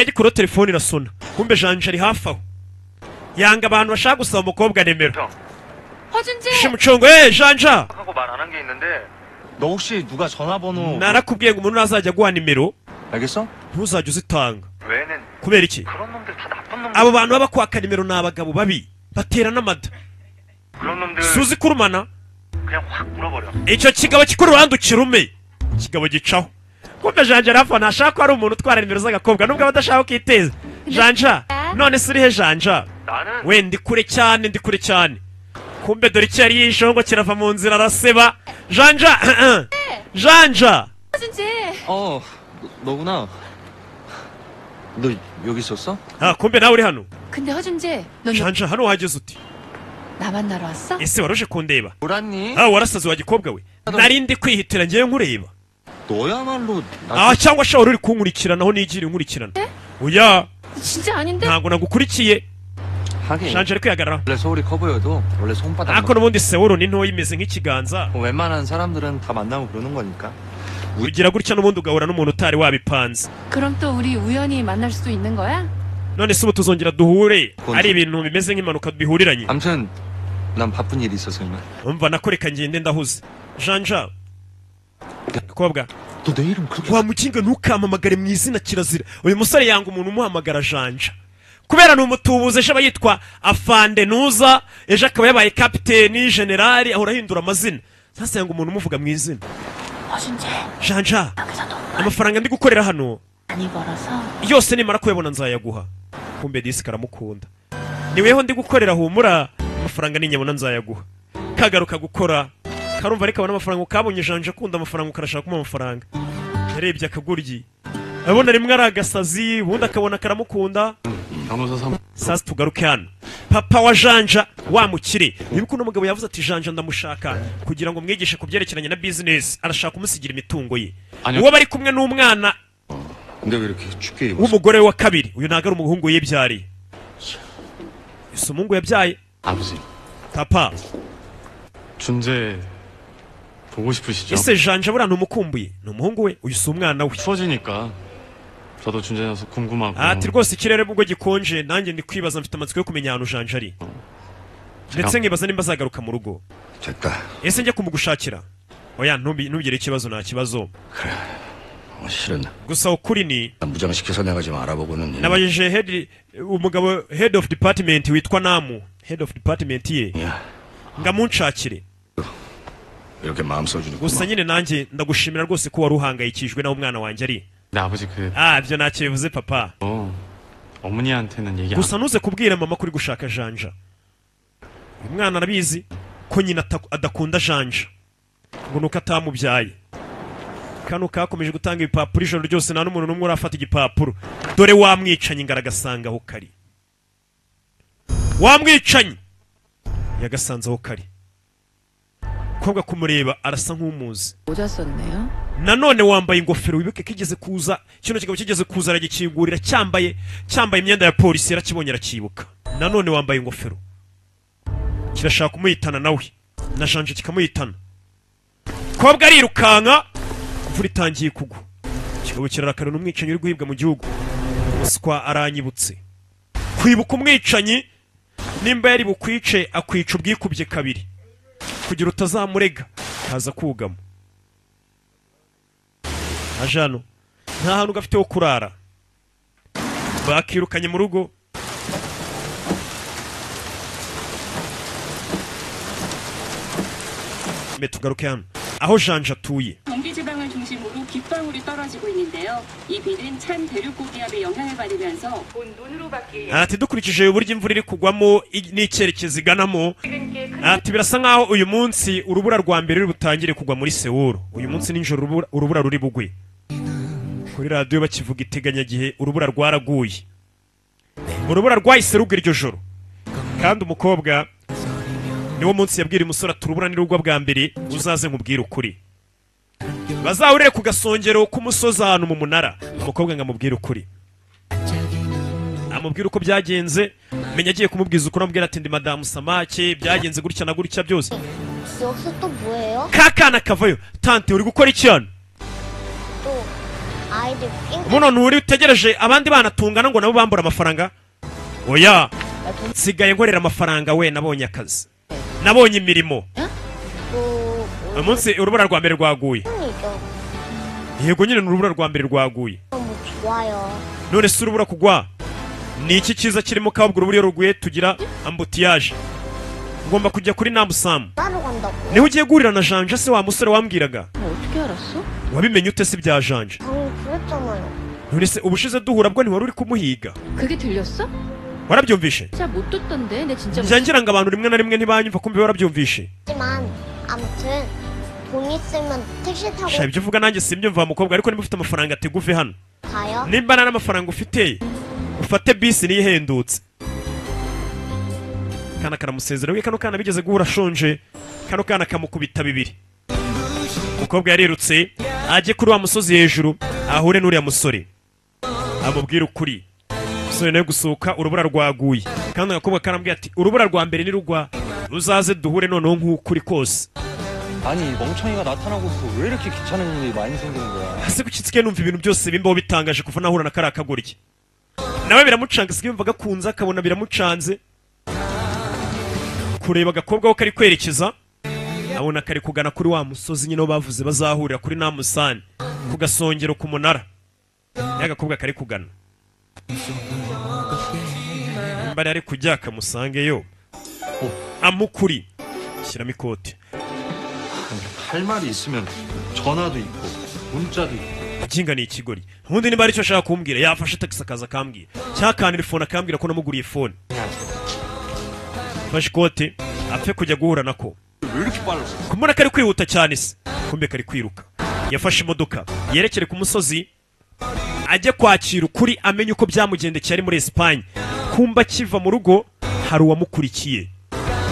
asigaye agikuraho telefone irasona kumbe janja ari hafi aho yanga abantu bashaka gusaba umukobwa nimero 허준재 shimucongo janja 하고 말 안 한 게 있는데 너 혹시 누가 전화번호 narakubwiye ngo umuntu nazajya aguha nimero 알겠어? ntuzajya uzitanga 외에는 kubera iki 그런 놈들 다 나쁜 놈들 abo bantu baba kwaka nimero ni abagabo babi batera n'amada 그런 놈들 suzi kurumana 그냥 확 물어버려 icyo kigabo kikuruhande ukirume ikigabo gicaho kumbe janja rafa ntashaka ko ari umuntu utwara nimero z'agakobwa nubwo aba adashaka kwiteza janja none se urihe janja 나는 we ndi kure cyane kumbe dore icyo yari yisheho ngo kirava mu nzira araseba janja janja 허준재 너구나 너 여기 있었어? kumbe nawe uri hano 근데 허준재 넌 janja hano wageze uti 나 만나러 왔어? ese waruje kundeba 뭐랐니? warasaze wa gikobwa we nari ndi kwihitira ngewe nkureba 너야말로 cyangwa shawara uri kunkurikirana aho nigiriye nkurikirana oya 진짜 아닌데? ntabwo nagukurikiye 하긴 janja ari kwihagarara 원래 서울이 커 보여도 원래 손바닥 ariko n'ubundi sewuru ni ntoya imeze nk'ikiganza 웬만한 사람들은 다 만나고 그러는 거니까 ugira gutya n'ubundi ugahura n'umuntu utari wabipanze 그럼 또 우리 우연히 만날 수도 있는 거야? none se ubu tuzongera duhure ari ibintu bimeze nk'impanuka bihuriranye 아무튼 난 바쁜 일이 있어서 이만 umva nakoreka ngende ndahuze janja mukobwa 너 내 이름 그렇게 wa mukinga ntukamamagare mu izina kirazira uyu musore yanga umuntu umuhamagara janja kubera ni umutubuzi ejo aba yitwa afande nuza ejo akaba yabaye kapiteni generali ahora ahindura amazina sasa yanga umuntu umuvuga mu izina 허준재 janja 여기서 돈 amafaranga ndi gukorera hano 많이 벌어서 yose nimara kuyabona nzayaguha kumbe disi karamukunda niweho ndi gukorera humura amafaranga ninyabona nzayaguha kagaruka gukora karumva ariko abona amafaranga ukabonye janja akunda amafaranga ukarashaka kumuha amafaranga yarebye akaguryi abona rimwe ari agasazi ubundi akabona karamukunda sasa tugaruke hano papa wa janja wamukire wibuka uno mugabo yavuze ati janja ndamushaka kugira ngo mwigishe ku byerekeranye na business arashaka kumusigira imitungo ye uwo bari kumwe n'umwana 근데 왜 이렇게 춥게 입었어? w'umugore wa kabiri uyu ntago ari umuhungu yibyariye ese umuhungu yabyaye 아버지, papa 준재 보고 싶으시죠? ese janja buriya ntumukumbuye ni umuhungu we uyu si umwana we 추워지니까 저도 준재 녀석 궁금하고. ati rwose ikirere ubwo gikonje nanjye ndi kwibaza mfite amatsiko yo kumenya ahantu janja ari ndetse nkibaza nimba azagaruka mu rugo 됐다 ese njye kumugushakira oya ntugire ikibazo nta kibazo 실은 gusa ukuri ni 무장시켜서 내가 좀 알아보고는 nabajije umugabo head of department witwa namu head of department ye ngamunshakire 이렇게 마음 써주는 gusa nyine nanjye ndagushimira rwose ko wari uhangayikishijwe naho umwana wanjye ari 네, 아버지 ibyo ntacyo bivuze papa 어머니한테는 얘기 안. gusa ntuze kubwira mama kuri gushaka janja uyu mwana arabizi ko nyina adakunda janja ngo nuko atamubyaye kano kakomeje gutanga ibipapuro ijoro ryose nta n'umuntu n'umwe urafata igipapuro dore wamwicanye ngaragasanga aho kari wamwicanye yagasanze aho kari kobwa kumureba arasa nk'umuzi 모자 썼네요. nanone wambaye ingofero wibuke kigeze kuza kino kigabo kigeze kuza aragikingurira cyambaye imyenda ya polisi yarakibonye arakibuka nanone wambaye ingofero kirashaka kumuhitana nawe na janje kikamuhitana kobwa arirukanka imvura itangiye kugwa kigabo kirarakana n'umwicanyi uri guhibwa mu gihugu umuswa aranyibutse kwibuka umwicanyi nimba yari bukwice akwica ubwikubye kabiri kugira utazamurega kaza kugamo ajano nta hantu gafite ho kurara bakirukanye mu rugo tugaruke hano aho janja atuye 경기지방을 중심으로 빗방울이 떨어지고 있는데요. 이 비는 찬 대륙고기압의 영향을 받으면서 본 눈으로 받기 ati dukurikije uburyo imvura iri kugwamo n'icyerekezo iganamo ati birasa nkaho uyu munsi urubura rwa mbere ruri butangire kugwa muri Seoul uyu munsi ninjoro urubura ruri bugwe kuri radio bakivuga iteganyagihe urubura rwaraguye urubura rwahise rugwa iryo joro kandi umukobwa niwo munsi yabwira umusore aturubura nirugwa bwa mbere uzaze nkubwire ukuri bazahurire ku gasongero k'umusozi ahantu mu munara umukobwa ngamubwire ukuri amubwira uko byagenze menya agiye kumubwiza ukuri amubwira ati ndi madamu Samake byagenze gutya na gutya byose 여기서 또 뭐예요? kakana kavayo tante uri gukora iki hano 아이들 삥. ubu none uri utegereje abandi bana tungana ngo nabo bambura amafaranga oya nsigaye nkorera amafaranga we nabonye akazi nabonye imirimo uyu munsi urubura rwa mbere rwaguye yego nyine ni urubura rwa mbere rwaguye 너무 좋아요. none si urubura kugwa ni iki cyiza kirimo kabwo urubura iyo ruguye tugira ambutiyaje ngomba kujya kuri namusamu 따로 간다고. niho ugiye guhurira na janja se wa musore wambwiraga 어떻게 알았어? wabimenye ute se bya janja 방금 그랬잖아요. none se ubushize duhura bwo ntiwari uri kumuhiga 그게 들렸어? warabyumvishe 잘 못 듣던데 내 진짜 byangira ngo abantu rimwe na rimwe ntibanyumva kumbe warabyumvishe 하지만 아무튼 돈 있으면 택시 타고 sha ibyo uvuga nanjye simbyumva wa mukobwa ariko niba ufite amafaranga ati guve hano 가요. nimba nta n'amafaranga ufite ufate bisi niyo ihendutse kana karamusezera we kano kana bigeze guhura ashonje kano kana kamukubita bibiri umukobwa yarirutse ajye kuri wa musozi hejuru ahure n'uriya musore amubwira ukuri umusore nawe gusohoka urubura rwaguye kandi agakobwa karambwira ati urubura rwa mbere nirugwa ruzaze duhure noneho nk'ukuri kose 아니 멍청이가 나타나고서 왜 이렇게 귀찮은 일이 많이 생기는 거야? hasi kuki nsigaye numva ibintu byose bimbaho bitangaje kuva nahura na kariya kagoryi nawe biramucanga sigaye yumva gakunze akabona biramucanze kureba agakobwa aho kari kwerekeza abona kari kugana kuri wa musozi nyine bavuze bazahurira kuri namusani ku gasongero ku munara ya gakobwa kari kugana mbari ari kujya akamusangeyo amukuri shyiramo ikote 할 말이 있으면 전화도 있고 문자도 있고. ikinga ni ikigori ubundi niba aricyo ashaka kumbwira yafashe taxi akaza akambwira cyakanira ifone akambwira ko namuguriye fone fashe ikote apfe kujya guhura nako 왜 이렇게 빨라? kumubona kari kwihuta cyane se kumbe kari kwiruka yafashe imodoka yerekere ku musozi ajye kwakira ukuri amenye uko byamugendekeye ari muri Espagne kumba kiva mu rugo hari uwamukurikiye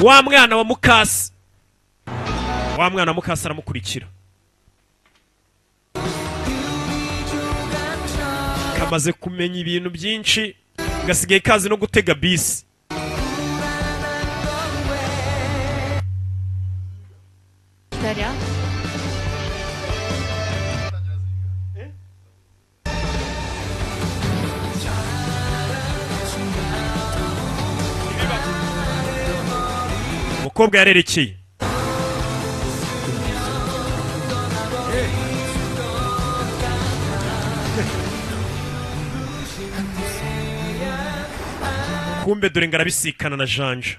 wa mwana wa mukasi aramukurikira kamaze kumenya ibintu byinshi gasigaye kazi no gutega bisi 기다려. umukobwa yarerekeye kumbe dore ngo arabisikana na janja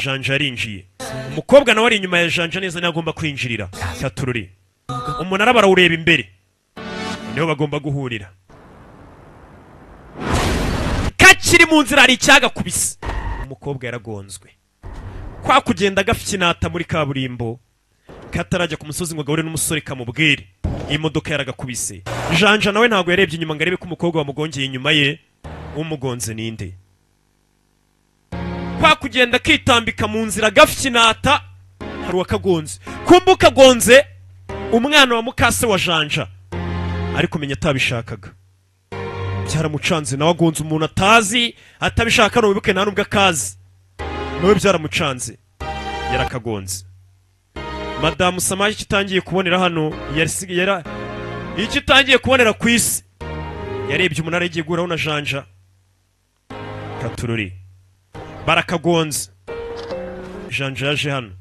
janja yarinjiye umukobwa nawe ari inyuma ya janja neza niyo agomba kwinjirira cyatururi umunara barawureba imbere niho bagomba guhurira kakiri mu nzira hari icyagakubise umukobwa yaragonzwe kwa kugenda gafikinata muri kaburimbo katarajya ku musozi ngo gahure n'umusore kamubwire iyi modoka yaragakubise janja nawe ntabwo yarebye inyuma ngo arebe ko umukobwa wamugongeye inyuma ye umugonze ninde kwa kugenda kitambika mu nzira gafikinata hari uwakagonze kumbe ukagonze umwana wa mukase wa janja ariko menya atabishakaga byaramucanze nawe agonze umuntu atazi atabishaka n'ubibuke nta nubwo akazi nawe byaramucanze yarakagonze madamu samaje ikitangiye kubonera hano icyo itangiye kubonera ku isi yarebye umunara yagiye guhuraho na janja katururi barakagonze janja yaje hano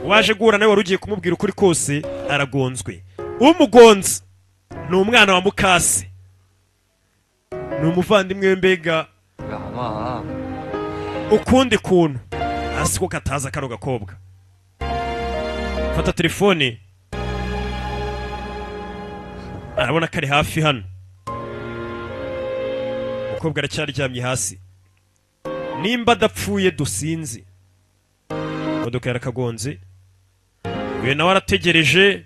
waje guhura nawe wari ugiye kumubwira ukuri kose aragonzwe umugonze ni umwana wa mukase ni umuvandimwe we mbega 왜 안 와? ukundi kuntu hasi ko kataza kano gakobwa fata telefone arabona kari hafi hano umukobwa aracyaryamye hasi nimba adapfuye dusinzi imodoka yarakagonze uyu nawe arategereje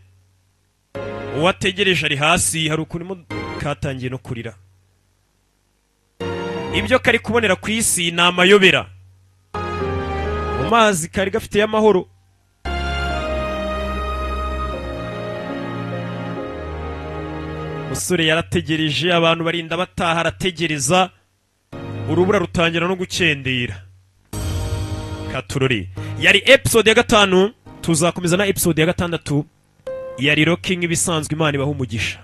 uwo ategereje ari hasi hari ukuntu katangiye no kurira ibyo kari kubonera ku isi ni amayobera mu mazi kari gafiteye amahoro umusore yarategereje abantu barinda bataha arategereza urubura rutangira no gukendera katurori yari episode ya 5 tuzakomeza na episode ya 6 yari rocking ibisanzwe imana ibaho umugisha